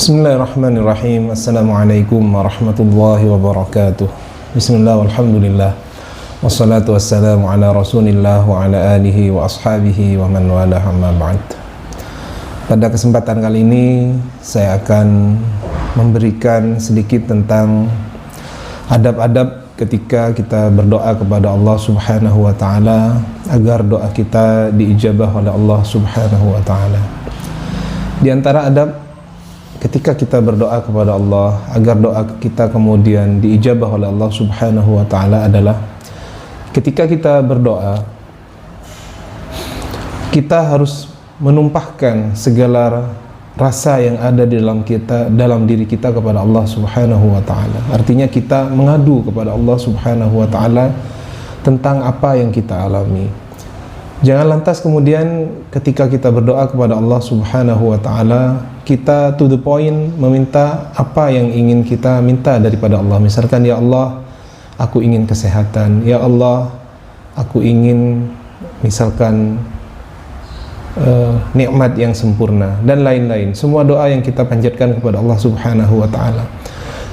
Bismillahirrahmanirrahim. Assalamualaikum warahmatullahi wabarakatuh. Bismillah walhamdulillah. Wassalatu wassalamu ala rasulillah wa ala alihi wa ashabihi wa man wala amma ba'd. Pada kesempatan kali ini saya akan memberikan sedikit tentang adab-adab ketika kita berdoa kepada Allah Subhanahu wa taala agar doa kita diijabah oleh Allah Subhanahu wa taala. Di antara adab ketika kita berdoa kepada Allah agar doa kita kemudian diijabah oleh Allah Subhanahu wa taala adalah ketika kita berdoa kita harus menumpahkan segala rasa yang ada di dalam diri kita kepada Allah Subhanahu wa taala. Artinya kita mengadu kepada Allah Subhanahu wa taala tentang apa yang kita alami. Jangan lantas kemudian ketika kita berdoa kepada Allah Subhanahu wa taala kita to the point meminta apa yang ingin kita minta daripada Allah. Misalkan, ya Allah, aku ingin kesehatan. Ya Allah, aku ingin misalkan nikmat yang sempurna dan lain-lain. Semua doa yang kita panjatkan kepada Allah Subhanahu wa taala.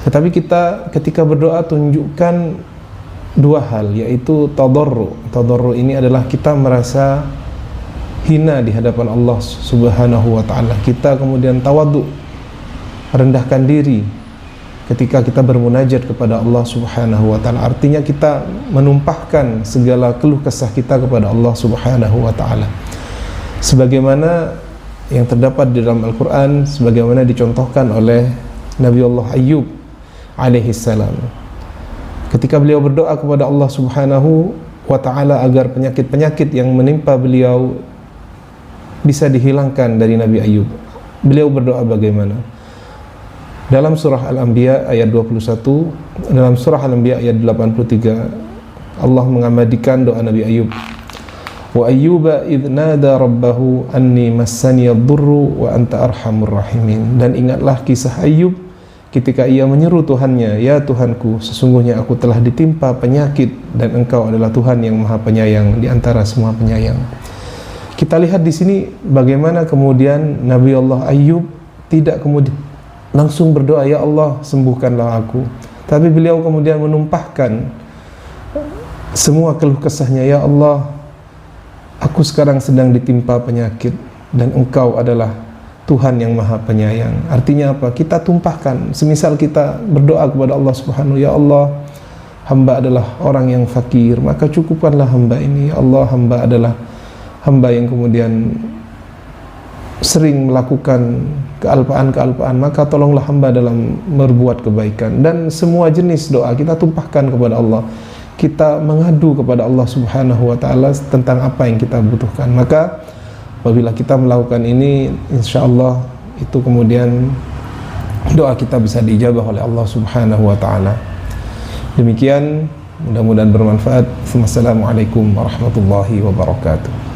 Tetapi kita ketika berdoa tunjukkan dua hal, yaitu tadarru. Tadarru ini adalah kita merasa hina di hadapan Allah Subhanahu wa taala. Kita kemudian tawadhu, rendahkan diri ketika kita bermunajat kepada Allah Subhanahu wa taala. Artinya kita menumpahkan segala keluh kesah kita kepada Allah Subhanahu wa taala. Sebagaimana yang terdapat di dalam Al-Qur'an, sebagaimana dicontohkan oleh Nabi Allah Ayyub alaihi salam. Ketika beliau berdoa kepada Allah Subhanahu wa ta'ala agar penyakit-penyakit yang menimpa beliau bisa dihilangkan dari Nabi Ayyub, beliau berdoa bagaimana? Dalam surah Al-Anbiya ayat 21, dalam surah Al-Anbiya ayat 83, Allah mengabadikan doa Nabi Ayyub. Wa ayyuba idh nada rabbahu anni massaniyad-durru wa anta arhamur rahimin. Dan ingatlah kisah Ayyub ketika ia menyeru Tuhannya, ya Tuhanku, sesungguhnya aku telah ditimpa penyakit dan Engkau adalah Tuhan yang Maha Penyayang di antara semua penyayang. Kita lihat di sini bagaimana kemudian Nabi Allah Ayyub tidak kemudian langsung berdoa, ya Allah, sembuhkanlah aku. Tapi beliau kemudian menumpahkan semua keluh kesahnya, ya Allah, aku sekarang sedang ditimpa penyakit dan Engkau adalah Tuhan yang Maha Penyayang. Artinya apa? Kita tumpahkan. Semisal kita berdoa kepada Allah Subhanahu, ya Allah, hamba adalah orang yang fakir, maka cukupkanlah hamba ini. Ya Allah, hamba adalah hamba yang kemudian sering melakukan kealpaan-kealpaan, maka tolonglah hamba dalam berbuat kebaikan. Dan semua jenis doa kita tumpahkan kepada Allah. Kita mengadu kepada Allah Subhanahu wa taala tentang apa yang kita butuhkan. Maka apabila kita melakukan ini, insya Allah itu kemudian doa kita bisa diijabah oleh Allah Subhanahu wa ta'ala. Demikian, mudah-mudahan bermanfaat. Wassalamualaikum warahmatullahi wabarakatuh.